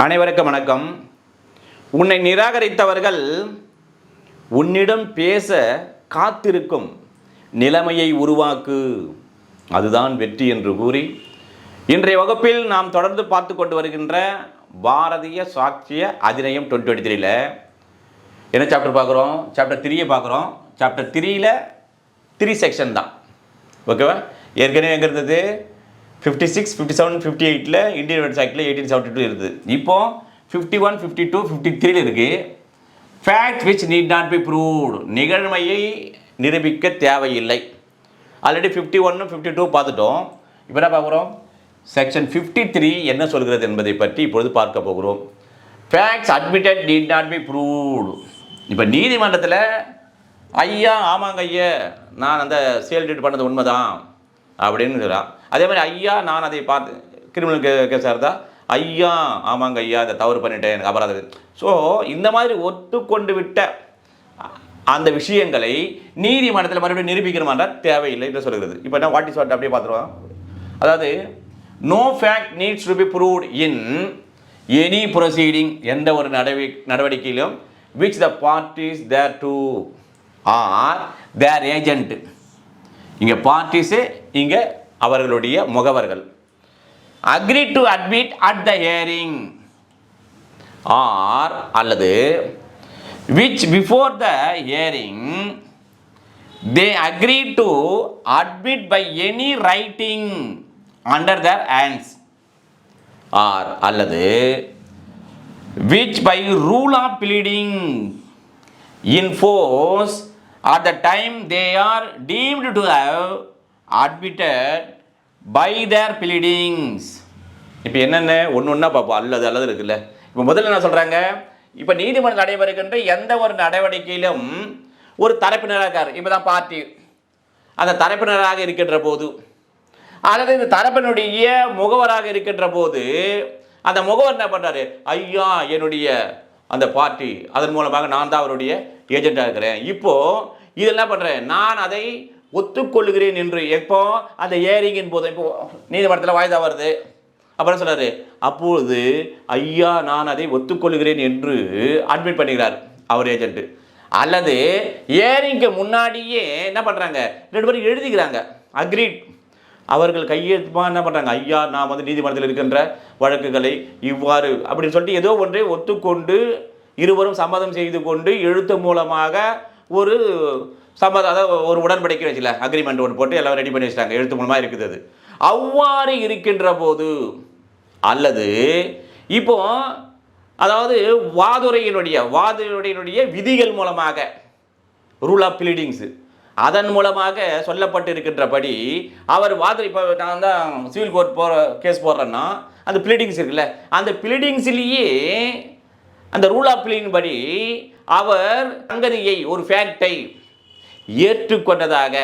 அனைவருக்கும் வணக்கம். உன்னை நிராகரித்தவர்கள் உன்னிடம் பேச காத்திருக்கும் நிலைமையை உருவாக்கு, அதுதான் வெற்றி என்று கூறி இன்றைய வகுப்பில் நாம் தொடர்ந்து பார்த்து கொண்டு வருகின்ற பாரதிய சாட்சிய அதிநயம் 2023ல் என்ன சாப்டர் பார்க்குறோம்? சாப்டர் 3 பார்க்குறோம். சாப்டர் 3ல் 3 செக்ஷன் தான். ஓகேவா? ஏற்கனவே எங்கே இருந்தது? 56, 57, 58ல் இந்தியன் வெட்ஸ் ஆக்டில் 1872 இருக்குது. இப்போ 51, 52, 53ல் இருக்குது. Fact which need not be proved, நிகழ்மையை நிரூபிக்க தேவையில்லை. ஆல்ரெடி 51, 52 பார்த்துட்டோம். இப்போ என்ன பார்க்குறோம்? செக்ஷன் 53 என்ன சொல்கிறது என்பதை பற்றி இப்பொழுது பார்க்க போகிறோம். Facts admitted NEET not be proved. இப்போ நீதிமன்றத்தில் ஐயா ஆமாங்க ஐயா நான் அந்த சேல் டீட் பண்ணது உண்மைதான் அப்படின்னு சொல்கிறான். அதே மாதிரி ஐயா நான் அதை பார்த்து கிரிமினல் கேஸாக இருந்தால் ஐயா ஆமாங்க ஐயா அதை தவறு பண்ணிட்டேன் எனக்கு அபராதம். ஸோ இந்த மாதிரி ஒத்துக்கொண்டு விட்ட அந்த விஷயங்களை நீதிமன்றத்தில் மறுபடியும் நிரூபிக்கணுமான்ற தேவையில்லை என்று சொல்கிறது. இப்போ என்ன வாட் இஸ் வாட் அப்படியே பார்த்துருவோம். அதாவது no fact needs to be proved in any proceeding, எந்த ஒரு நடவடிக்கையிலும் which the parties thereto are their agent. இங்கே பார்ட்டிஸு, இங்கே அவர்களுடைய முகவர்கள். Agree to admit at the hearing or அல்லது which before the hearing they agree to admit by any writing under their hands or அல்லது which by rule of pleading in force at the time they are deemed to have admitted by their pleadings. இப்போ என்னென்ன ஒன்று ஒன்றா பார்ப்போம். அல்லது அல்லது இருக்குல்ல. இப்போ முதல்ல என்ன சொல்கிறாங்க? இப்போ நீதிமன்றம் நடைபெறுகின்ற எந்த ஒரு நடவடிக்கையிலும் ஒரு தரப்பினராக இருக்கார். இப்போ தான் பார்ட்டி அந்த தரப்பினராக இருக்கின்ற போது அல்லது இந்த தரப்பினுடைய முகவராக இருக்கின்ற போது அந்த முகவர் என்ன பண்ணுறாரு? ஐயா என்னுடைய அந்த பார்ட்டி, அதன் மூலமாக நான் தான் அவருடைய ஏஜெண்டாக இருக்கிறேன். இப்போது இது என்ன பண்ணுறேன்? நான் அதை ஒத்துக்கொள்ளுகிறேன் என்று. எப்போ அந்த ஏரிங்கின் போது இப்போ நீதிமன்றத்தில் வாய்தா வருது, அப்புறம் சொல்கிறாரு அப்பொழுது ஐயா நான் அதை ஒத்துக்கொள்ளுகிறேன் என்று அட்மிட் பண்ணுகிறார் அவர் ஏஜென்ட்டு. அல்லது ஏரிங்க்கு முன்னாடியே என்ன பண்ணுறாங்க? 2 பேரும் எழுதிக்கிறாங்க அக்ரீட். அவர்கள் கையெழுத்துமா என்ன பண்ணுறாங்க? ஐயா நான் வந்து நீதிமன்றத்தில் இருக்கின்ற வழக்குகளை இவ்வாறு அப்படின்னு சொல்லிட்டு ஏதோ ஒன்றை ஒத்துக்கொண்டு இருவரும் சம்மதம் செய்து கொண்டு எழுத்து மூலமாக ஒரு சம்மதம், அதாவது ஒரு உடன்படிக்கை வச்சுல அக்ரிமெண்ட் ஒன்று போட்டு எல்லாம் ரெடி பண்ணி வச்சுட்டாங்க. எழுத்து மூலமாக இருக்குது. அது அவ்வாறு இருக்கின்ற போது அல்லது இப்போ அதாவது வாதுரையினுடைய விதிகள் மூலமாக ரூல் ஆஃப் ப்ளீடிங்ஸு அதன் மூலமாக சொல்லப்பட்டு இருக்கின்றபடி அவர் வாதிரி. இப்போ நான் தான் சிவில் கோர்ட் கேஸ் போடுறேன்னா அந்த ப்ளீடிங்ஸ் இருக்குல்ல, அந்த ப்ளீடிங்ஸ்லேயே அந்த ரூல் ஆஃப் ப்ளீடிங் படி அவர் சங்கதியை ஒரு ஃபேக்டை ஏற்றுக்கொண்டதாக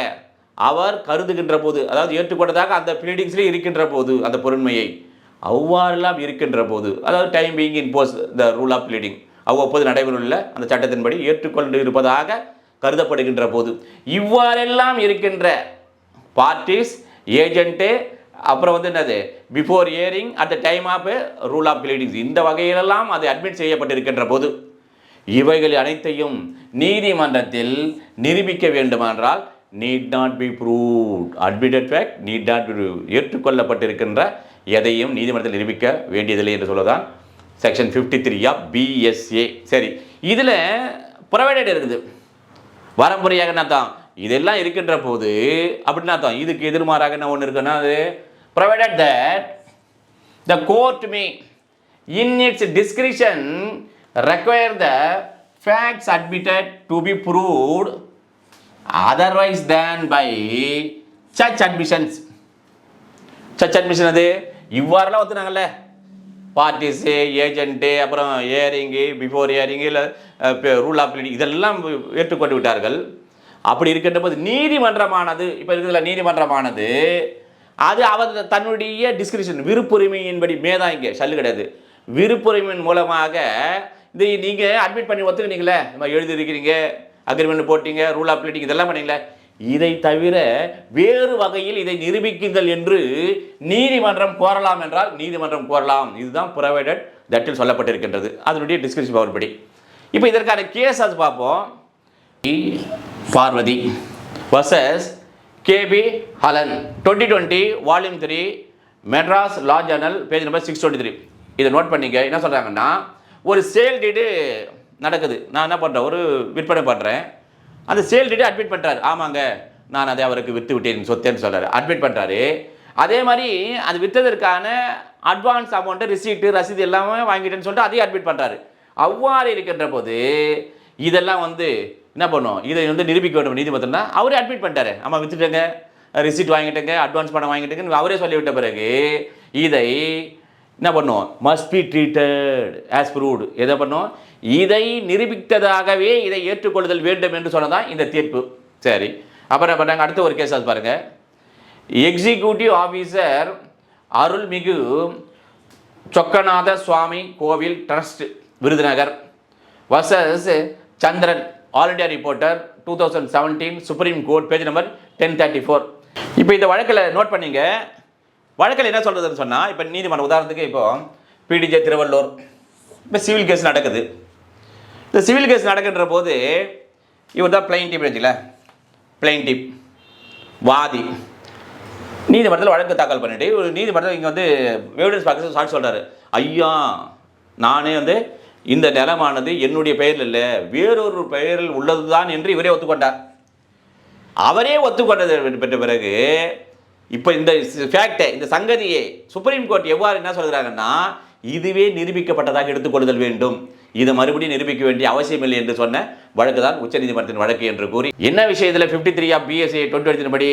அவர் கருதுகின்ற போது, அதாவது ஏற்றுக்கொண்டதாக அந்த ப்ளீடிங்ஸ்லேயே இருக்கின்ற போது அந்த பொருண்மையை அவ்வாறெல்லாம் இருக்கின்ற போது, அதாவது time being in force the rule of pleading அவ்வப்போது நடைபெறவுள்ள அந்த சட்டத்தின்படி ஏற்றுக்கொண்டு இருப்பதாக கருதப்படுகின்ற போது இவ்வாறெல்லாம் இருக்கின்ற பார்ட்டிஸ் ஏஜென்ட்டு, அப்புறம் வந்து என்னது before hearing at the time of rule of pleadings, இந்த வகையிலெல்லாம் அது அட்மிட் செய்யப்பட்டிருக்கின்ற போது இவைகள் அனைத்தையும் நீதிமன்றத்தில் நிரூபிக்க வேண்டுமென்றால் need not be proved. Admitted fact need not be ஏற்றுக்கொள்ளப்பட்டிருக்கின்ற எதையும் நீதிமன்றத்தில் நிரூபிக்க வேண்டியதில்லை என்று சொல்லதான் செக்ஷன் 53 ஆஃப் BSA. சரி, இதில் ப்ரொவைடட் இருக்குது வரம்புறையாக என்ன தான் இதெல்லாம் இருக்கின்ற போது அப்படின்னா தான் இதுக்கு எதிர்மாறாக என்ன ஒன்று இருக்குன்னா அது provided that the court may in its discretion require the facts admitted to be proved otherwise than by சர்ச் அட்மிஷன்ஸ். சர்ச் அட்மிஷன் அது இவ்வாறெல்லாம் ஒத்துனாங்கல்ல, பார்ட்டிஸு ஏஜென்ட்டு அப்புறம் ஏரிங்கு பிஃபோர் ஏரிங்கு இல்லை ரூல் ஆஃப் ப்ளீடிங் இதெல்லாம் ஏற்றுக்கொண்டு விட்டார்கள். அப்படி இருக்கின்ற போது நீதிமன்றமானது இப்போ இருக்கிறதுல நீதிமன்றமானது அது அவர் தன்னுடைய டிஸ்கிரிப்ஷன் விருப்புரிமையின்படி மேதான், இங்கே சல்லு கிடையாது, விருப்புரிமையின் மூலமாக இது நீங்கள் அட்மிட் பண்ணி ஒத்துக்கினீங்களே, நம்ம எழுதியிருக்கிறீங்க, அக்ரிமெண்ட் போட்டிங்க, ரூல் ஆஃப் ப்ளீடிங் இதெல்லாம் பண்ணீங்களே, இதை தவிர வேறு வகையில் இதை நிரூபிக்குங்கள் என்று நீதிமன்றம் கோரலாம் என்றால் நீதிமன்றம் கோரலாம். இதுதான் ப்ரொவைடட் தட்டில் சொல்லப்பட்டிருக்கின்றது. அதனுடைய டிஸ்கிரிப்ஷன் பவர் படி. இப்போ இதற்கான கேஸ் அது பார்ப்போம். Parvathi versus K P Halan 2020 volume 3 Madras law journal page number 623. இதை நோட் பண்ணிக்க. என்ன சொல்கிறாங்கன்னா, ஒரு சேல் டீடு நடக்குது. நான் என்ன பண்ணுறேன், ஒரு விற்பனை பண்ணுறேன். அந்த சேல் டீடு அட்மிட் பண்ணுறாரு. ஆமாங்க, நான் அதை அவருக்கு விற்று விட்டேன் சொத்தேன்னு சொல்கிறார், அட்மிட் பண்ணுறாரு. அதே மாதிரி அது விற்றதற்கான அட்வான்ஸ் அமௌண்ட்டு, ரிசீட்டு, ரசீது எல்லாமே வாங்கிட்டேன்னு சொல்லிட்டு அதையும் அட்மிட் பண்ணுறாரு. அவ்வாறு இருக்கின்ற போது இதெல்லாம் என்ன பண்ணும், இதை நிரூபிக்க வேண்டும் நீதிமன்றம்னா. அவரே அட்மிட் பண்ணிட்டாரு, ஆமாம் விற்றுட்டேங்க, ரிசீட் வாங்கிட்டேங்க, அட்வான்ஸ் பணம் வாங்கிட்டேங்கன்னு அவரே சொல்லிவிட்ட பிறகு இதை என்ன பண்ணும், must be treated as proved. எதை பண்ணும், இதை நிரூபித்ததாகவே இதை ஏற்றுக்கொள்ளுதல் வேண்டும் என்று சொன்னதான் இந்த தீர்ப்பு. சரி, அப்புறம் என்ன பண்ணாங்க, அடுத்த ஒரு கேஸ் அது பாருங்க. எக்ஸிக்யூட்டிவ் ஆஃபீஸர் அருள்மிகு Chokkanatha Swamy Kovil trust Virudhunagar versus Chandran all India reporter 2017 supreme court page number 1034. இப்போ இந்த வழக்கில் நோட் பண்ணிங்க. வழக்கில் என்ன சொல்கிறதுன்னு சொன்னால், இப்போ நீதிமன்றம் உதாரணத்துக்கு இப்போ பிடிஜே திருவள்ளூர் இப்போ சிவில் கேஸ் நடக்குது. இந்த சிவில் கேஸ் நடக்கின்ற போது இவர் தான் பிளைன்டிப் வச்சுக்கல, பிளைன்டிப் வாதி நீதிமன்றத்தில் வழக்கு தாக்கல் பண்ணிட்டு ஒரு நீதிமன்றம் இங்கே எவிடன்ஸ் பார்க்க சாட்சி சொல்கிறாரு. ஐயா, நானே இந்த நிலமானது என்னுடைய பெயரில் இல்லை, வேறொரு பெயரில் உள்ளது தான் என்று இவரே ஒத்துக்கொண்டார். அவரே ஒத்துக்கொண்டது பெற்ற பிறகு இப்போ இந்த ஃபேக்டை, இந்த சங்கதியை சுப்ரீம் கோர்ட் எவ்வாறு என்ன சொல்கிறாங்கன்னா, இதுவே நிரூபிக்கப்பட்டதாக எடுத்துக்கொள்ளுதல் வேண்டும், இதை மறுபடியும் நிரூபிக்க வேண்டிய அவசியம் இல்லை என்று சொன்ன வழக்கு தான் உச்சநீதிமன்றத்தின் வழக்கு என்று கூறி, என்ன விஷயத்தில் 53 ஆஃப் BSA 2020 படி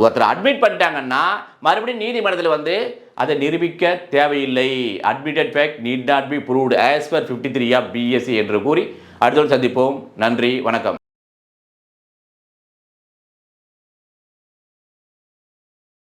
ஒருத்தர் அட்மிட் பண்ணிட்டாங்கன்னா மறுபடியும் நீதிமன்றத்தில் அதை நிரூபிக்க தேவையில்லை. Admitted fact need not be proved as per 53 of BSA என்று கூறி அடுத்தோடு சந்திப்போம். நன்றி, வணக்கம்.